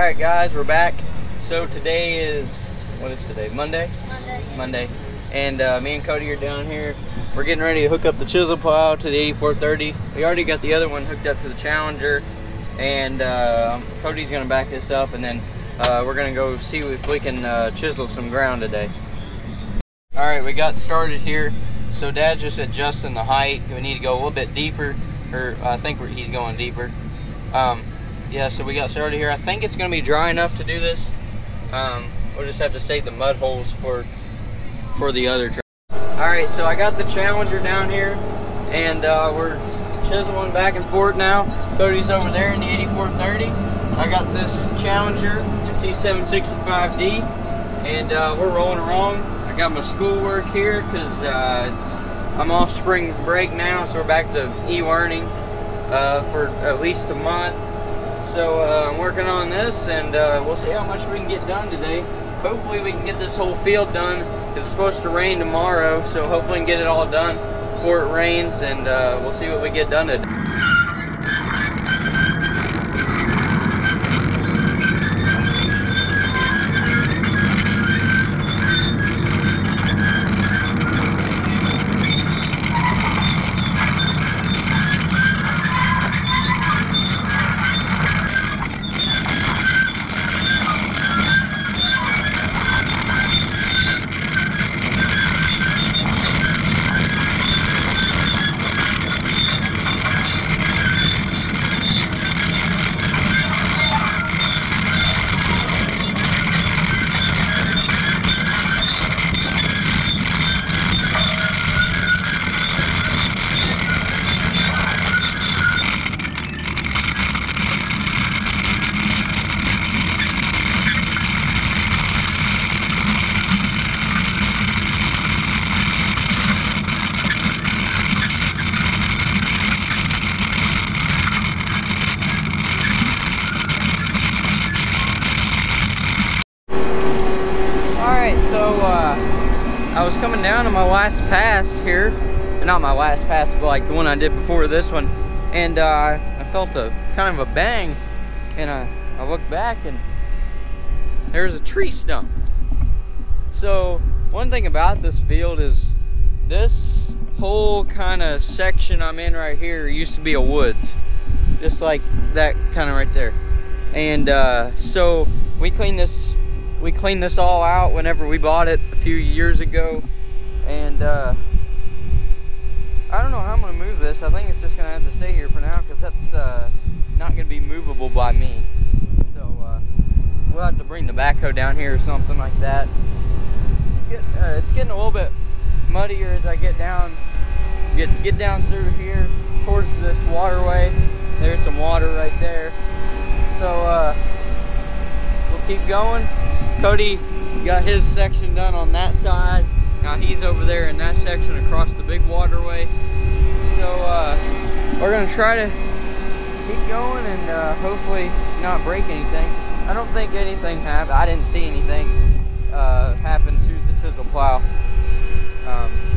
Alright guys, we're back. So today is, what is today? Monday? Monday. And me and Cody are down here. We're getting ready to hook up the chisel plow to the 8430. We already got the other one hooked up to the Challenger. And Cody's gonna back this up, and then we're gonna go see if we can chisel some ground today. Alright, we got started here. So Dad's just adjusting the height. We need to go a little bit deeper, or I think he's going deeper. Yeah, so we got started here. I think it's going to be dry enough to do this. We'll just have to save the mud holes for the other truck. Alright, so I got the Challenger down here, and we're chiseling back and forth now. Cody's over there in the 8430. I got this Challenger T765D, and we're rolling along. I got my schoolwork here because I'm off spring break now, so we're back to e-learning for at least a month. So I'm working on this, and we'll see how much we can get done today. Hopefully we can get this whole field done. It's supposed to rain tomorrow, so hopefully we can get it all done before it rains, and we'll see what we get done today. I was coming down on my last pass here, not my last pass, but like the one I did before this one, and I felt a kind of a bang, and I looked back, and there's a tree stump. So one thing about this field is this whole kind of section I'm in right here used to be a woods, just like that kind of right there. And so we cleaned this all out whenever we bought it a few years ago, and I don't know how I'm gonna move this. I think it's just gonna have to stay here for now because that's not gonna be movable by me. So we'll have to bring the backhoe down here or something like that. It's getting a little bit muddier as I get down through here towards this waterway. There's some water right there. So we'll keep going. Cody got his section done on that side. Now he's over there in that section across the big waterway. So we're gonna try to keep going and hopefully not break anything. I don't think anything happened. I didn't see anything happen to the chisel plow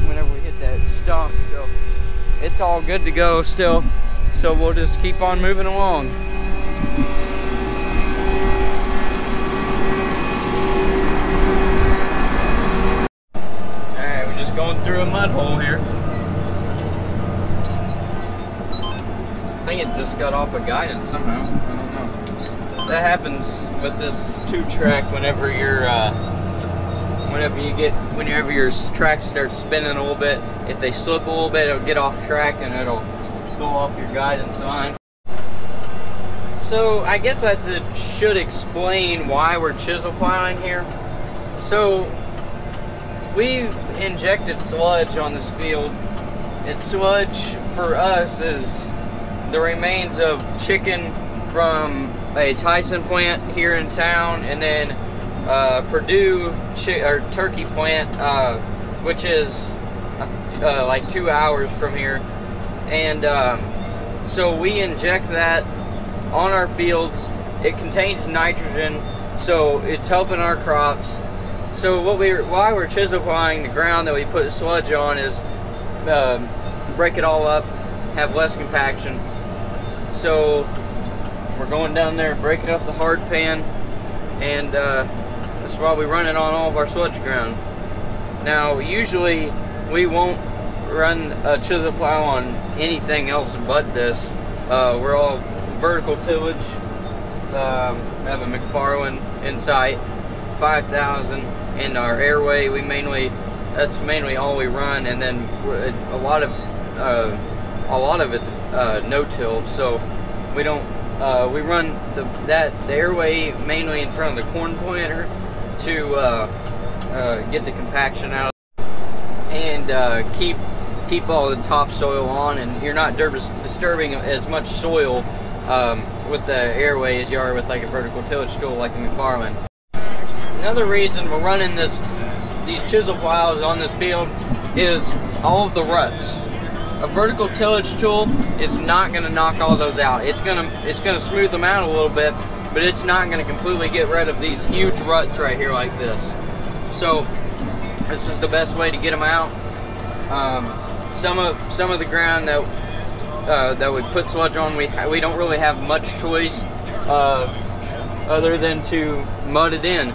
whenever we hit that stump. So it's all good to go still. So we'll just keep on moving along. Going through a mud hole here. I think it just got off of guidance somehow. I don't know. That happens with this 2-track whenever your tracks start spinning a little bit. If they slip a little bit, it'll get off track and it'll go off your guidance line. So I guess I should explain why we're chisel plowing here. So we've injected sludge on this field. It's sludge for us is the remains of chicken from a Tyson plant here in town, and then Purdue turkey plant, which is like 2 hours from here. And so we inject that on our fields. It contains nitrogen, so it's helping our crops. So why we're chisel plowing the ground that we put the sludge on is break it all up, have less compaction. So we're going down there, breaking up the hard pan, and that's why we run it on all of our sludge ground. Now, usually we won't run a chisel plow on anything else but this. We're all vertical tillage. Have a McFarlane in sight, 5,000, and our airway that's mainly all we run, and then a lot of it's no-till, so we don't we run the airway mainly in front of the corn planter to get the compaction out and keep all the topsoil on, and you're not disturbing as much soil with the airway as you are with like a vertical tillage tool like a McFarlane. Another reason we're running these chisel plows on this field is all of the ruts. A vertical tillage tool is not going to knock all those out. It's gonna smooth them out a little bit, but it's not going to completely get rid of these huge ruts right here like this. So this is the best way to get them out. Some of the ground that we put sludge on, we don't really have much choice other than to mud it in.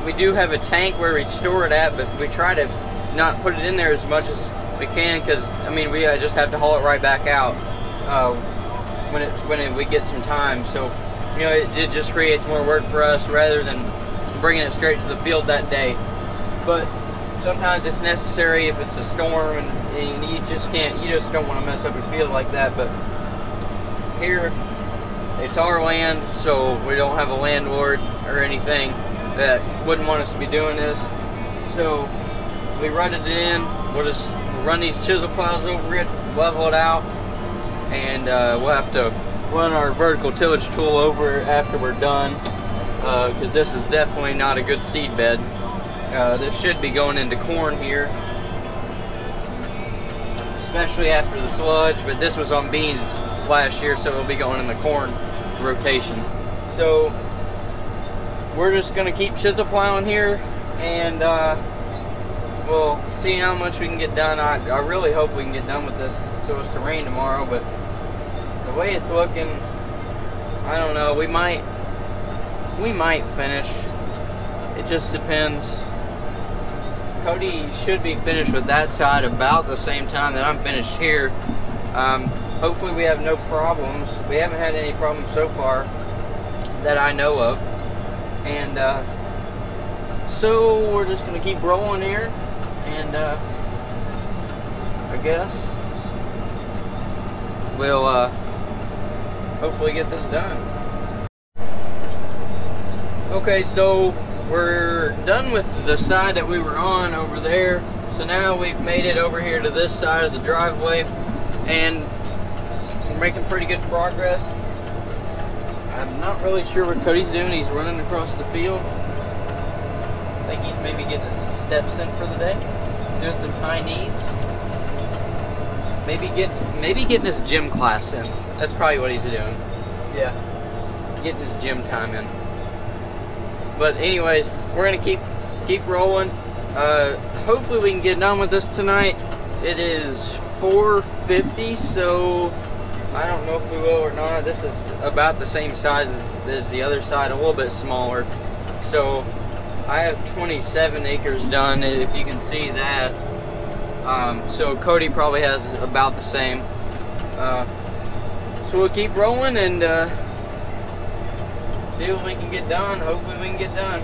We do have a tank where we store it at, but we try to not put it in there as much as we can, because I mean we just have to haul it right back out when we get some time. So you know, it just creates more work for us rather than bringing it straight to the field that day. But sometimes it's necessary if it's a storm and you just don't want to mess up your field like that. But here it's our land, so we don't have a landlord or anything that wouldn't want us to be doing this. So we rutted it in. We'll just run these chisel plows over it, level it out, and we'll have to run our vertical tillage tool over it after we're done, because this is definitely not a good seed bed. This should be going into corn here, especially after the sludge, but this was on beans last year, so it'll be going in the corn rotation. So we're just gonna keep chisel plowing here, and we'll see how much we can get done. I really hope we can get done with this so it's to rain tomorrow, but the way it's looking, I don't know. We might finish. It just depends. Cody should be finished with that side about the same time that I'm finished here. Hopefully we have no problems. We haven't had any problems so far that I know of. And so we're just gonna keep rolling here, and I guess we'll hopefully get this done. Okay, so we're done with the side that we were on over there. So now we've made it over here to this side of the driveway, and we're making pretty good progress. I'm not really sure what Cody's doing. He's running across the field. I think he's maybe getting his steps in for the day, doing some high knees. Maybe getting his gym class in. That's probably what he's doing. Yeah, getting his gym time in. But anyways, we're gonna keep rolling. Hopefully we can get done with this tonight. It is 4:50, so I don't know if we will or not. This is about the same size as the other side, a little bit smaller. So I have 27 acres done, if you can see that. So Cody probably has about the same. So we'll keep rolling and see what we can get done. Hopefully we can get done.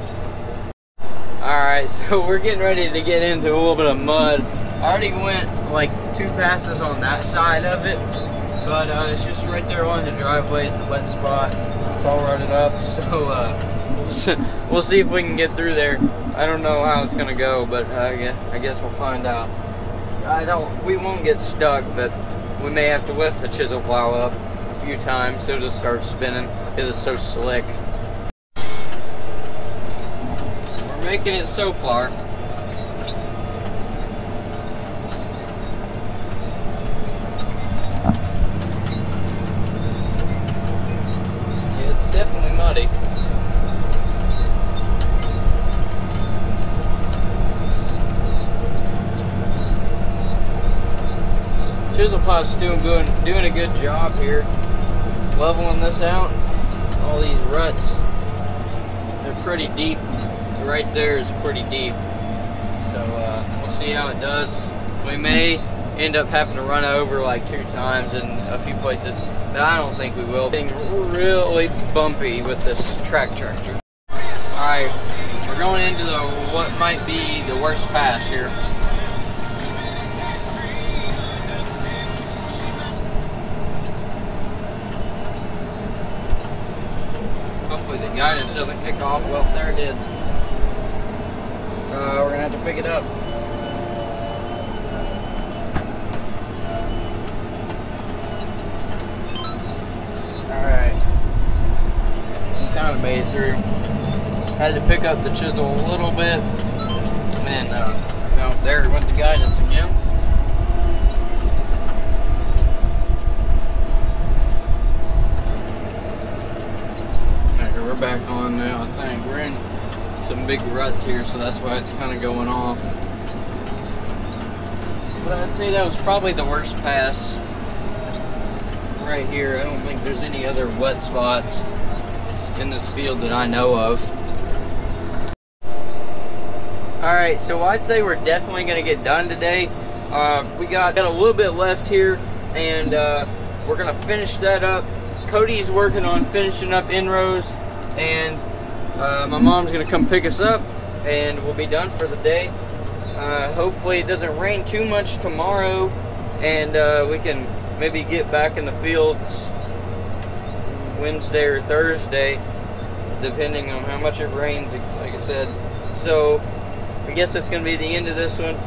Alright, so we're getting ready to get into a little bit of mud. I already went like 2 passes on that side of it, but it's just right there on the driveway. It's a wet spot. It's all rutted up, so we'll see if we can get through there. I don't know how it's gonna go, but I guess we'll find out. We won't get stuck, but we may have to lift the chisel plow up a few times so it'll just start spinning because it's so slick. We're making it so far. Yeah, it's definitely muddy. Chisel plow's doing a good job here, leveling this out. All these ruts. pretty deep. Right there is pretty deep. So we'll see how it does. We may end up having to run over like 2 times in a few places, but I don't think we will. Getting really bumpy with this tractor. Alright, we're going into what might be the worst pass here. Hopefully the guidance doesn't kick off. Well, there it did. We're gonna have to pick it up. Alright. We kind of made it through. Had to pick up the chisel a little bit. And, no, there went the guidance again. We're back on now, I think. We're in some big ruts here, so that's why it's kind of going off. But I'd say that was probably the worst pass right here. I don't think there's any other wet spots in this field that I know of. Alright, so I'd say we're definitely going to get done today. We got a little bit left here, and we're going to finish that up. Cody's working on finishing up inrows, and my mom's gonna come pick us up, and we'll be done for the day. Hopefully it doesn't rain too much tomorrow, and we can maybe get back in the fields Wednesday or Thursday, depending on how much it rains, like I said. So I guess that's gonna be the end of this one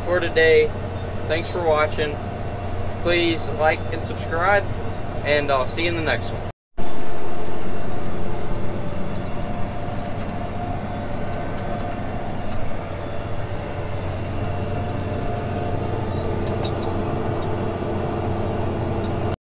for today. Thanks for watching. Please like and subscribe, and I'll see you in the next one.